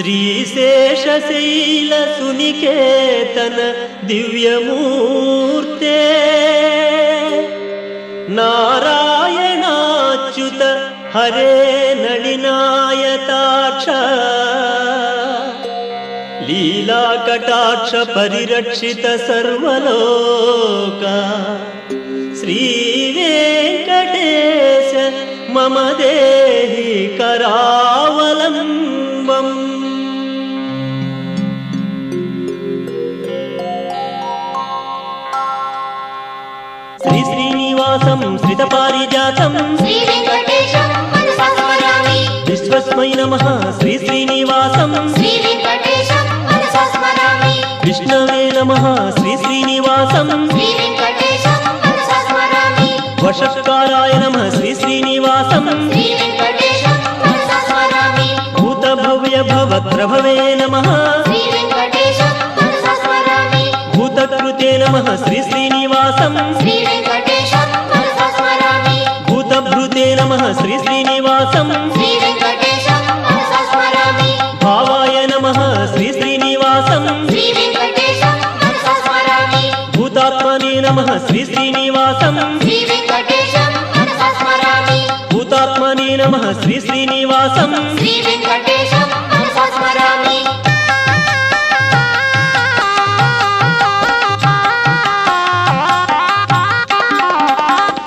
ಶ್ರೀಶೇಷಶೈಲ ಸುನಿಕೇತನ ದಿವ್ಯಮೂರ್ತೆ ನಾರಾಯಣಾಚ್ಯುತ ಹರೇ ನಳಿನಾಯತಾಕ್ಷ ಲೀಲಾ ಕಟಾಕ್ಷ ಪರಿರಕ್ಷಿತ ಸರ್ವಲೋಕ ಶ್ರೀ ವೆಂಕಟೇಶ ಮಮ ದೇಹಿ ಕರಾವಲಂಬಂ. శ్రీ శ్రీనివాసం శ్రిత పారిజాతం శ్రీ వెంకటేశం మనసా స్మరామి. విశ్వస్మై నమః శ్రీ శ్రీనివాసం శ్రీ వెంకటేశం మనసా స్మరామి. విష్ణవే నమః శ్రీ శ్రీనివాసం శ్రీ వెంకటేశం మనసా స్మరామి. వషట్కారాయ నమః శ్రీ శ్రీనివాసం శ్రీ వెంకటేశం మనసా స్మరామి. భూత భవ్య భవత్రభవే నమః శ్రీ వెంకటేశం మనసా స్మరామి. భూతకృతే నమః శ్రీ శ్రీనివాసం శ్రీ వెంకటేశం మనసా స్మరామి. భూతభృతే నమః శ్రీ శ్రీనివాసం శ్రీ వెంకటేశం మనసా స్మరామి. భావాయ నమః శ్రీ శ్రీనివాసం శ్రీ వెంకటేశం మనసా స్మరామి. భూతాత్మనే నమః శ్రీ శ్రీనివాసం శ్రీ వెంకటేశం మనసా స్మరామి. భూతాత్మనే నమః శ్రీ శ్రీనివాసం శ్రీ వెంకటేశం మనసా స్మరామి.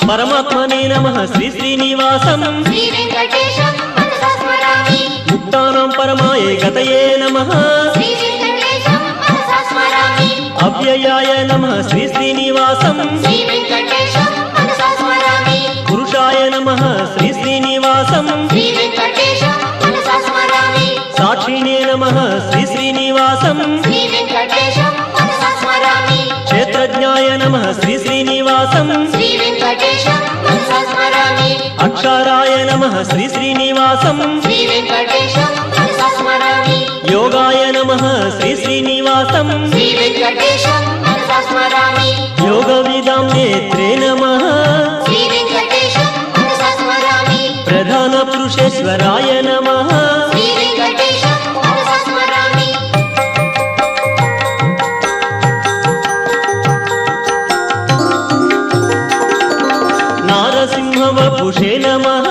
పరమాత్మనే నమః శ్రీ శ్రీనివాసం శ్రీ వెంకటేశం మనసా స్మరామి. ముక్తానాం పరమాయ గతయే నమః శ్రీ వెంకటేశం మనసా స్మరామి. అవ్యయాయ నమః శ్రీ శ్రీనివాసం శ్రీ వెంకటేశం మనసా స్మరామి. పురుషాయ నమః శ్రీ శ్రీనివాసం శ్రీ వెంకటేశం మనసా స్మరామి. సాక్షిణే నమః శ్రీ శ్రీనివాసం శ్రీ వెంకటేశం మనసా స్మరామి. క్షేత్రజ్ఞాయ నమః శ్రీ శ్రీనివాసం శ్రీ వెంకటేశం మనసా స్మరామి. అక్షరాయ నమః శ్రీ శ్రీనివాసం శ్రీ వెంకటేశం మనసా స్మరామి. యోగాయ నమః శ్రీ శ్రీనివాసం శ్రీ వెంకటేశం మనసా స్మరామి. యోగ విదాం నేత్రే నమః శ్రీ వెంకటేశం మనసా స్మరామి. ప్రధాన పురుషేశ్వరాయ నమః శ్రీ వెంకటేశం మనసా స్మరామి. నారసింహవపుషే నమః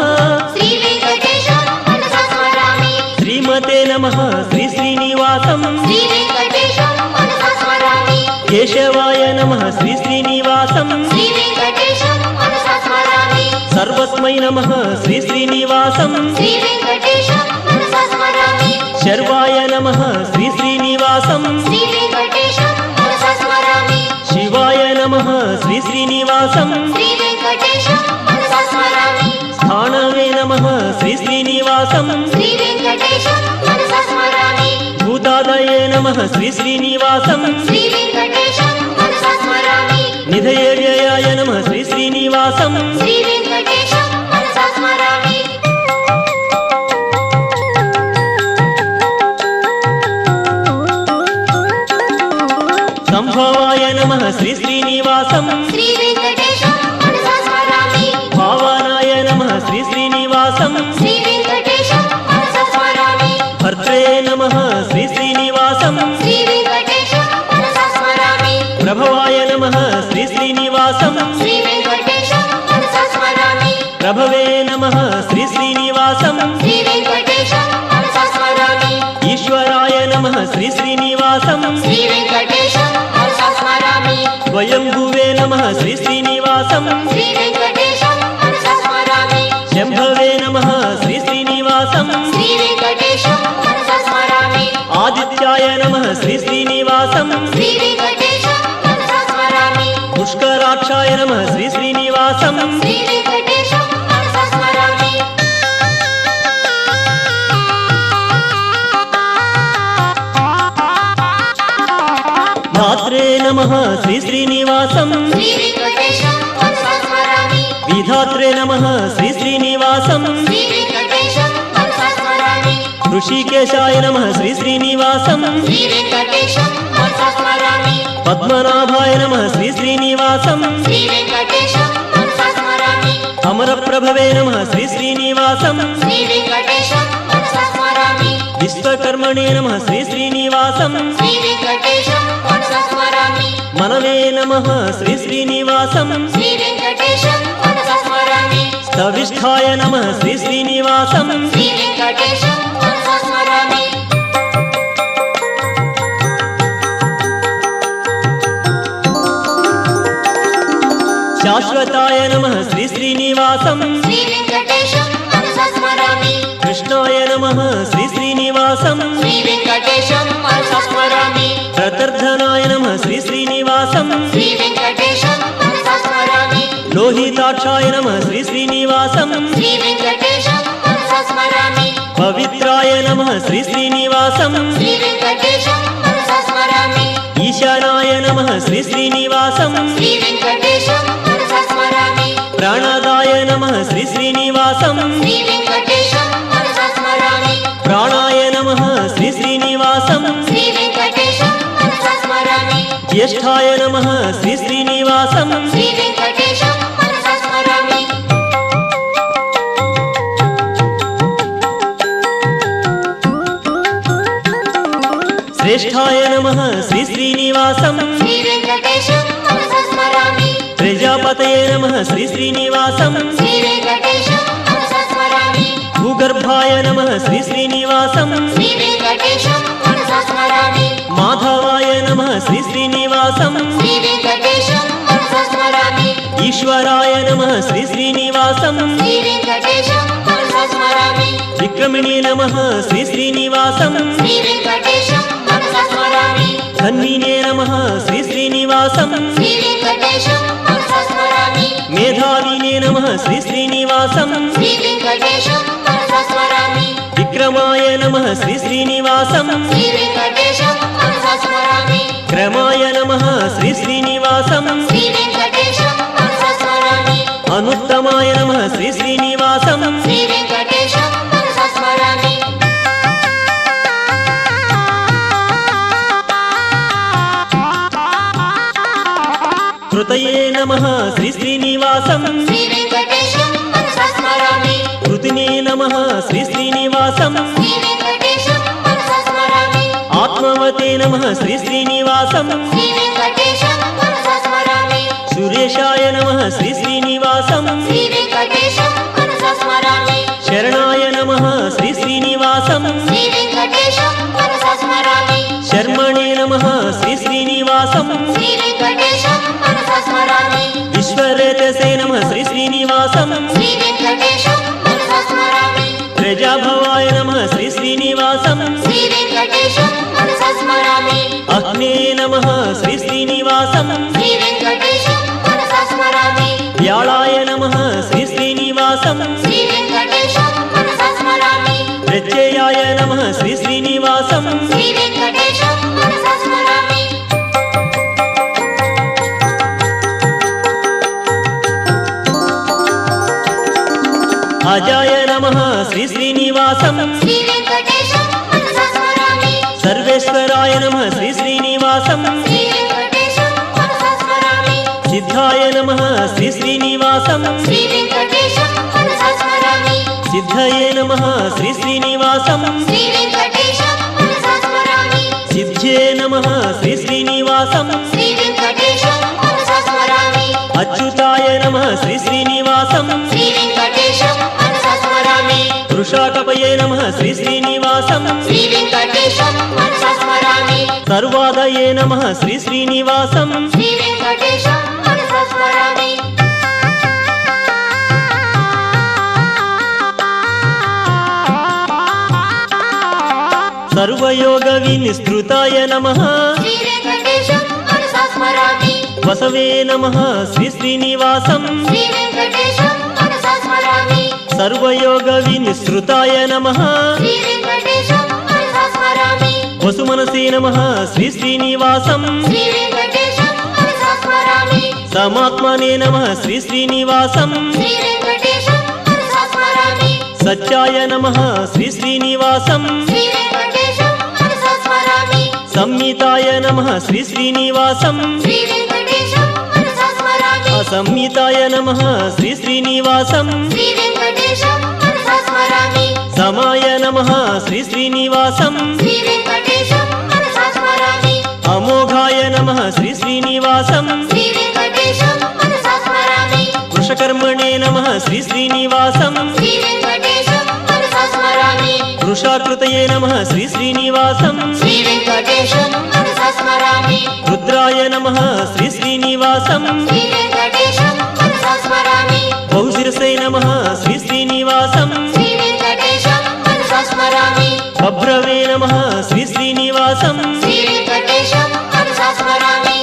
శ్రీ వెంకటేశం మనసా స్మరామి. శ్రీమతే నమః శ్రీ శ్రీనివాసం శ్రీ వెంకటేశం మనసా స్మరామి. కేశవాయ నమః శ్రీ శ్రీనివాసం శ్రీ వెంకటేశం మనసా స్మరామి. సర్వస్మై నమః శ్రీ శ్రీనివాసం శ్రీ వెంకటేశం మనసా స్మరామి. శర్వాయ నమః శ్రీ శ్రీనివాసం శ్రీ వెంకటేశం మనసా స్మరామి. శివాయ నమః శ్రీ శ్రీనివాసం శ్రీ వెంకటేశం మనసా స్మరామి. స్థానవే నమః శ్రీ శ్రీనివాసం శ్రీ వెంకటేశం మనసా స్మరామి. భూతాదయే నమః శ్రీ శ్రీనివాసం శ్రీ వెంకటేశం మనసా స్మరామి. నిధయే వ్యయాయ నమః శ్రీ శ్రీనివాసం శ్రీ వెంకటేశం మనసా స్మరామి. సంభవాయ నమః శ్రీ శ్రీనివాసం శ్రీ వెంకటేశం మనసా స్మరామి. భావానాయ నమః శ్రీ శ్రీనివాసం శ్రీ వెంకటేశం మనసా స్మరామి. భర్త్రే నమః శ్రీ శ్రీనివాసం శ్రీ వెంకటేశం మనసా స్మరామి. ప్రభవాయ నమః శ్రీ శ్రీనివాసం శ్రీ వెంకటేశం మనసా స్మరామి. ప్రభవే నమః శ్రీ శ్రీనివాసం శ్రీ వెంకటేశం మనసా స్మరామి. ఈశ్వరాయ నమః శ్రీ శ్రీనివాసం శ్రీ వెంకటేశం మనసా స్మరామి. స్వయంభువే నమః శ్రీ శ్రీనివాసం శ్రీ వెంకటేశం మనసా స్మరామి. శంభవే నమః శ్రీ శ్రీనివాసం శ్రీ వెంకటేశం మనసా స్మరామి. ఆదిత్యాయ నమః శ్రీ శ్రీనివాసం శ్రీ వెంకటేశం మనసా స్మరామి. పుష్కరాక్షాయ నమః శ్రీ శ్రీనివాసం శ్రీ వెంకటేశం మనసా స్మరామి. ధాత్రే నమః శ్రీ శ్రీనివాసం శ్రీ వెంకటేశం మనసా స్మరామి. విధాత్రే నమః శ్రీ శ్రీనివాసం శ్రీ వెంకటేశం మనసా స్మరామి. ఋషికేశాయ నమః శ్రీ శ్రీనివాసం శ్రీ వెంకటేశం మనసా స్మరామి. పద్మనాభాయ నమః శ్రీ శ్రీనివాసం శ్రీ వెంకటేశం మనసా స్మరామి. అమరప్రభవే నమః శ్రీ శ్రీనివాసం శ్రీ వెంకటేశం మనసా స్మరామి. విశ్వకర్మణే నమః శ్రీ శ్రీనివాసం శ్రీ వెంకటేశం మనసా స్మరామి మనవే నమః శ్రీ శ్రీనివాసం శ్రీ వెంకటేశం మనసా స్మరామి స్తవిష్ఠాయ నమః శ్రీ శ్రీనివాసం శ్రీ వెంకటేశం మనసా స్మరామి శాశ్వతాయ నమః శ్రీ శ్రీనివాసం శ్రీ వెంకటేశం మనసా స్మరామి కృష్ణాయ నమః శ్రీ శ్రీనివాసం శ్రీ వెంకటేశం మనసా స్మరామి ప్రతర్ధనాయ నమః శ్రీ శ్రీనివాసం శ్రీ వెంకటేశం మనసా స్మరామి లోహితాక్షాయ నమః శ్రీ శ్రీనివాసం శ్రీ వెంకటేశం మనసా స్మరామి పవిత్రాయ నమః శ్రీ శ్రీనివాసం శ్రీ వెంకటేశం మనసా స్మరామి ఈశానాయ నమః శ్రీ శ్రీనివాసం శ్రీ వెంకటేశం మనసా స్మరామి ప్రాణదాయ నమః శ్రీ శ్రీనివాసం శ్రీ వెంకటేశం మనసా స్మరామి ప్రాణాయ నమః శ్రీ శ్రీనివాసం శ్రీ వెంకటేశం మనసా స్మరామి జ్యేష్ఠాయ నమః శ్రీ శ్రీనివాసం శ్రీ వెంకటేశం మనసా స్మరామి శ్రేష్ఠాయ నమః శ్రీ శ్రీనివాసం శ్రీ వెంకటేశం మనసా స్మరామి ప్రజాపతయే నమః శ్రీ శ్రీనివాసం శ్రీ వెంకటేశం మనసా స్మరామి భూగర్భాయ నమః శ్రీ శ్రీనివాసం శ్రీ వెంకటేశం మనసా స్మరామి మాధవాయ నమః శ్రీ శ్రీనివాసం శ్రీ వెంకటేశం మనసా స్మరామి ఈశ్వరాయ నమః శ్రీ శ్రీనివాసం శ్రీ వెంకటేశం మనసా స్మరామి విక్రమిణే నమః శ్రీ శ్రీనివాసం శ్రీ వెంకటేశం మనసా స్మరామి ధన్వినే నమః శ్రీ శ్రీనివాసం శ్రీ వెంకటేశం మనసా స్మరామి మేధావినే నమః శ్రీ శ్రీనివాసం శ్రీ వెంకటేశం మనసా స్మరామి విక్రమాయ నమః శ్రీ శ్రీనివాసం శ్రీ వెంకటేశం మనసా స్మరామి క్రమాయ నమః శ్రీ శ్రీనివాసం శ్రీ వెంకటేశం మనసా స్మరామి అనుత్తమాయ నమః శ్రీ శ్రీనివాసం శ్రీ వెంకటేశం మనసా స్మరామి కృతయే నమః శ్రీ శ్రీనివాసం శ్రీ వెంకటేశం మనసా స్మరామి కృతినే నమః శ్రీ శ్రీనివాసం శ్రీ వెంకటేశం మనసా స్మరామి ఆత్మవతే నమః శ్రీ శ్రీనివాసం శ్రీ వెంకటేశం మనసా స్మరామి సురేశాయ నమః శ్రీ శ్రీనివాసం శ్రీ వెంకటేశం మనసా స్మరామి శరణాయ నమః శ్రీ శ్రీనివాసం శ్రీ వెంకటేశం మనసా స్మరామి శర్మణే నమః శ్రీ శ్రీనివాసం శ్రీ వెంకటేశం మనసా స్మరామి విశ్వరేతసే నమః శ్రీ శ్రీనివాసం శ్రీ వెంకటేశం మనసా స్మరామి ప్రజాభవాయ నమః శ్రీ శ్రీనివాసం శ్రీ వెంకటేశం మనసా స్మరామి అగ్నే నమః శ్రీ శ్రీనివాసం శ్రీ వెంకటేశం మనసా స్మరామి వ్యాళాయ నమః శ్రీ శ్రీనివాసం శ్రీ వెంకటేశం మనసా స్మరామి ప్రత్యయాయ నమః శ్రీ శ్రీనివాసం శ్రీ వెంకటేశం మనసా స్మరామి అజాయ నమః శ్రీ శ్రీనివాసం శ్రీ వెంకటేశం మనసా స్మరామి సర్వేశ్వరాయ నమః శ్రీ శ్రీనివాసం శ్రీ వెంకటేశం మనసా స్మరామి సిద్ధాయ నమః శ్రీ శ్రీనివాసం శ్రీ వెంకటేశం మనసా స్మరామి సిద్ధయే నమః శ్రీ శ్రీనివాసం శ్రీ వెంకటేశం మనసా స్మరామి సిద్ధ్యే నమః శ్రీ శ్రీనివాసం శ్రీ వెంకటేశం మనసా స్మరామి అచ్యుతాయ నమః శ్రీ శ్రీనివాసం శ్రీ వెంకటేశం మనసా స్మరామి వృషాకపయే నమః శ్రీ శ్రీనివాసం శ్రీ వెంకటేశం మనసా స్మరామి సర్వాదయే నమః శ్రీ శ్రీనివాసం శ్రీ వెంకటేశం మనసా స్మరామి సర్వయోగ వినిస్తృతాయ నమః శ్రీ వెంకటేశం మనసా స్మరామి వసవే నమః శ్రీ శ్రీనివాసం శ్రీ వెంకటేశం మనసా స్మరామి సర్వయోగ వినిస్తృతాయ నమః శ్రీ వెంకటేశం మనసా స్మరామి వసుమనసే నమః శ్రీ శ్రీనివాసం శ్రీ వెంకటేశం మనసా స్మరామి సమాత్మనే నమః శ్రీ శ్రీనివాసం శ్రీ వెంకటేశం మనసా స్మరామి సత్యాయ నమః శ్రీ శ్రీనివాసం శ్రీ వెంకటేశం మనసా స్మరామి సంహితాయ నమః శ్రీ శ్రీనివాసం శ్రీ వెంకటేశం మనసా స్మరామి అసంహితాయ నమః శ్రీ శ్రీనివాసం శ్రీ వెంకటేశం మనసా మనసా స్మరామి. समाय नमः श्री श्रीनिवासं శ్రీ వెంకటేశం మనసా స్మరామి. अमोघाय नमः श्री श्रीनिवासं శ్రీ వెంకటేశం మనసా స్మరామి. वृषकर्मणे नमः श्री श्रीनिवासं శ్రీ వెంకటేశం మనసా స్మరామి. वृषाकृतये नमः श्री श्रीनिवासं శ్రీ వెంకటేశం మనసా స్మరామి. रुद्राय नमः श्री श्रीनिवासं శ్రీ వెంకటేశం మనసా స్మరామి. बहुशिरसे नमः श्री श्रीनिवासं శ్రీ వెంకటేశం మనసా స్మరామి. बभ्रवे नमः श्री श्रीनिवासं శ్రీ వెంకటేశం మనసా స్మరామి.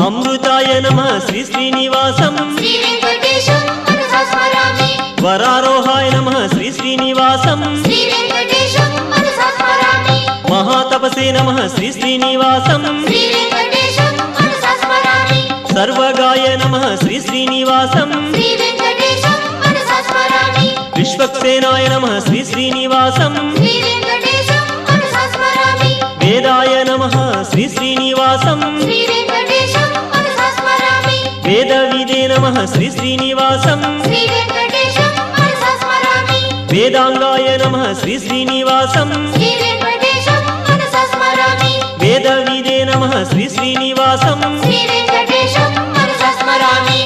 अमृताय नमः श्री श्रीनिवासं శ్రీ వెంకటేశం మనసా స్మరామి. वरारोहाय नमः श्री श्रीनिवासं శ్రీ వెంకటేశం మనసా స్మరామి. महातपसे नमः श्री श्रीनिवासं శ్రీ వెంకటేశం మనసా స్మరామి. सर्वगाय नमः श्री श्रीनिवासं శ్రీ వెంకటేశం మనసా స్మరామి. विश्वक्सेनाय नमः श्री श्रीनिवासं శ్రీ వెంకటేశం మనసా స్మరామి. वेदाय नमः श्री श्रीनिवासं శ్రీ వెంకటేశం మనసా స్మరామి. वेदविदे नमः श्री श्रीनिवासं శ్రీ వెంకటేశం మనసా స్మరామి. वेदांगाय नमः श्री श्रीनिवासं శ్రీ వెంకటేశం మనసా స్మరామి. वेदविदे नमः श्री श्रीनिवासं శ్రీ వెంకటేశం మనసా స్మరామి.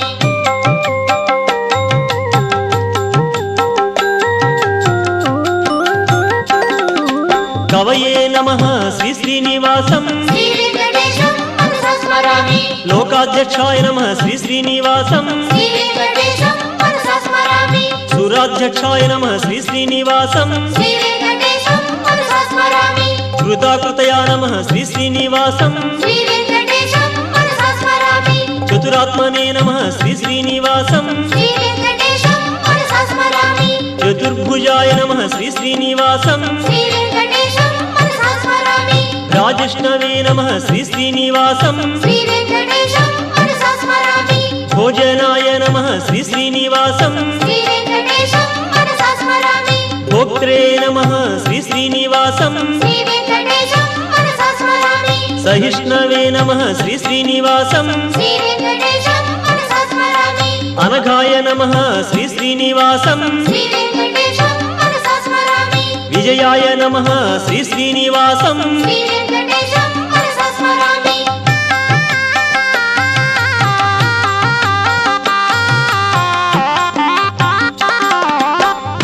कवये नमः श्री श्रीनिवासं శ్రీ వెంకటేశం మనసా స్మరామి. लोकाध्यक्षाय नमः श्री श्रीनिवासं శ్రీ వెంకటేశం మనసా స్మరామి. सुराध्यक्षाय नमः श्री श्रीनिवासं శ్రీ వెంకటేశం మనసా స్మరామి. कृताकृतया नमः श्री श्रीनिवासं శ్రీ వెంకటేశం మనసా స్మరామి. चतुरात्मने नमः श्री श्रीनिवासं శ్రీ వెంకటేశం మనసా స్మరామి. चतुर्भुजाय नमः श्री श्रीनिवासं శ్రీ వెంకటేశం మనసా స్మరామి. राजिष्णवे नमः श्री श्रीनिवासं శ్రీ వెంకటేశం మనసా స్మరామి. भोजनाय नमः श्री श्रीनिवासं శ్రీ వెంకటేశం మనసా స్మరామి. भोक्त्रे नमः श्री श्रीनिवासं శ్రీ వెంకటేశం మనసా స్మరామి. सहिष्णवे नमः श्री श्रीनिवासं శ్రీ వెంకటేశం మనసా స్మరామి. अनघाय नमः श्री श्रीनिवासं శ్రీ వెంకటేశం మనసా స్మరామి. विजयाय नमः श्री श्रीनिवासं శ్రీ వెంకటేశం మనసా స్మరామి.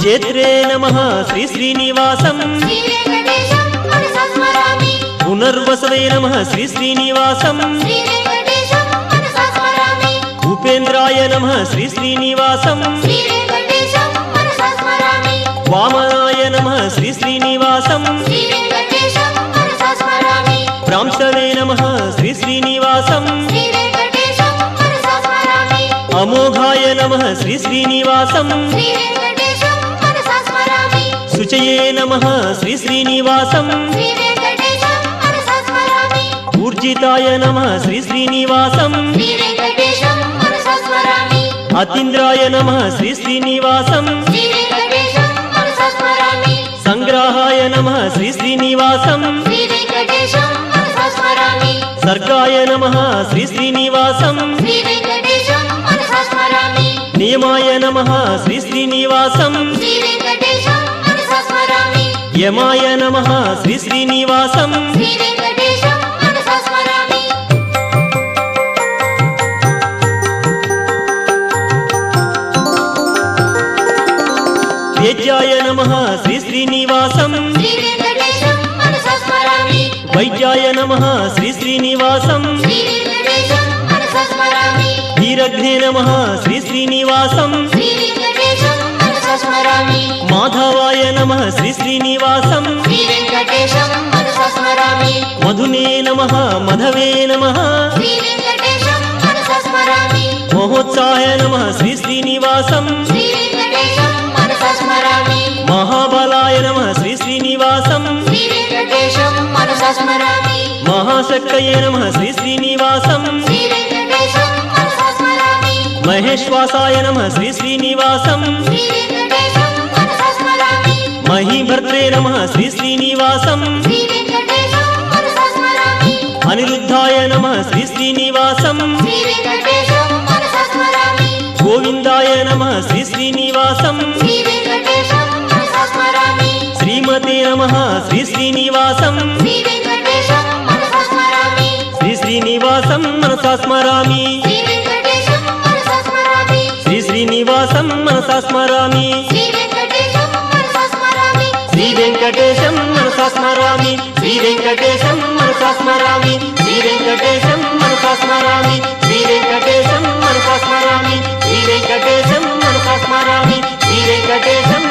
जेत्रे नमः श्री श्रीनिवासं శ్రీ వెంకటేశం మనసా స్మరామి. पुनर्वसवे नमः श्री श्रीनिवासं శ్రీ వెంకటేశం మనసా స్మరామి. उपेन्द्राय नमः श्री श्रीनिवासं శ్రీ వెంకటేశం మనసా స్మరామి. वामनाय नमः श्री श्रीनिवासं శ్రీ వెంకటేశం మనసా స్మరామి. प्रांशवे नमः श्री श्रीनिवासं శ్రీ వెంకటేశం మనసా స్మరామి. अमोघाय नमः श्री श्रीनिवासं శ్రీ వెంకటేశం మనసా స్మరామి. शुचये नमः श्री श्रीनिवासं శ్రీ వెంకటేశం మనసా స్మరామి. ऊर्जिताय नमः श्री श्रीनिवासं శ్రీ వెంకటేశం మనసా స్మరామి. अतीन्द्राय नमः श्री श्रीनिवासं శ్రీ వెంకటేశం మనసా స్మరామి. संग्राहाय नमः श्री श्रीनिवासं శ్రీ వెంకటేశం మనసా స్మరామి. सर्गाय नमः श्री श्रीनिवासं శ్రీ వెంకటేశం మనసా స్మరామి. नियमाय नमः श्री श्रीनिवासं శ్రీ వెంకటేశం మనసా స్మరామి. यमाय नमः श्री श्रीनिवासं శ్రీ వెంకటేశం మనసా స్మరామి. वेद्याय नमः श्री श्रीनिवासं శ్రీ వెంకటేశం మనసా స్మరామి. वैद्याय नमः श्री श्रीनिवासं శ్రీ వెంకటేశం మనసా స్మరామి. धीरघ्ने नमः श्री श्रीनिवासं శ్రీ వెంకటేశం మనసా స్మరామి. माधवाय नमः श्री श्रीनिवासं శ్రీ వెంకటేశం మనసా స్మరామి. मधुने नमः मधवे नमः శ్రీ వెంకటేశం మనసా స్మరామి. महोत्साहाय नमः श्री श्रीनिवासं శ్రీ వెంకటేశం మనసా స్మరామి. महाबलाय नमः श्री श्रीनिवासं శ్రీ వెంకటేశం మనసా స్మరామి. महाशक्तये नमः श्री श्रीनिवासं శ్రీ వెంకటేశం మనసా స్మరామి. महेश्वासाय नमः श्री श्रीनिवासं శ్రీ వెంకటేశం మనసా స్మరామి. महीभद्रे नमः श्री श्रीनिवासं శ్రీ వెంకటేశం మనసా స్మరామి. अनिरुद्धाय नमः श्री శ్రీనివాసం శ్రీ వెంకటేశం మనసా స్మరామి గోవిందాయ నమః శ్రీ శ్రీనివాసం శ్రీ వెంకటేశం మనసా స్మరామి శ్రీమతే నమః శ్రీ శ్రీనివాసం శ్రీ వెంకటేశం మనసా స్మరామి శ్రీ శ్రీనివాసం మనసా స్మరామి శ్రీ వెంకటేశం మనసా స్మరామి శ్రీ శ్రీనివాసం మనసా స్మరామి శ్రీ వెంకటేశం మనసా స్మరామి శ్రీ వెంకటేశం మనసా స్మరామి శ్రీ వెంకటేశం మనసా స్మరామి శ్రీ వెంకటేశం మనసా స్మరామి శ్రీ వెంకటేశం మనసా స్మరామి శ్రీ వెంకటేశం మనసా స్మరామి శ్రీ వెంకటేశం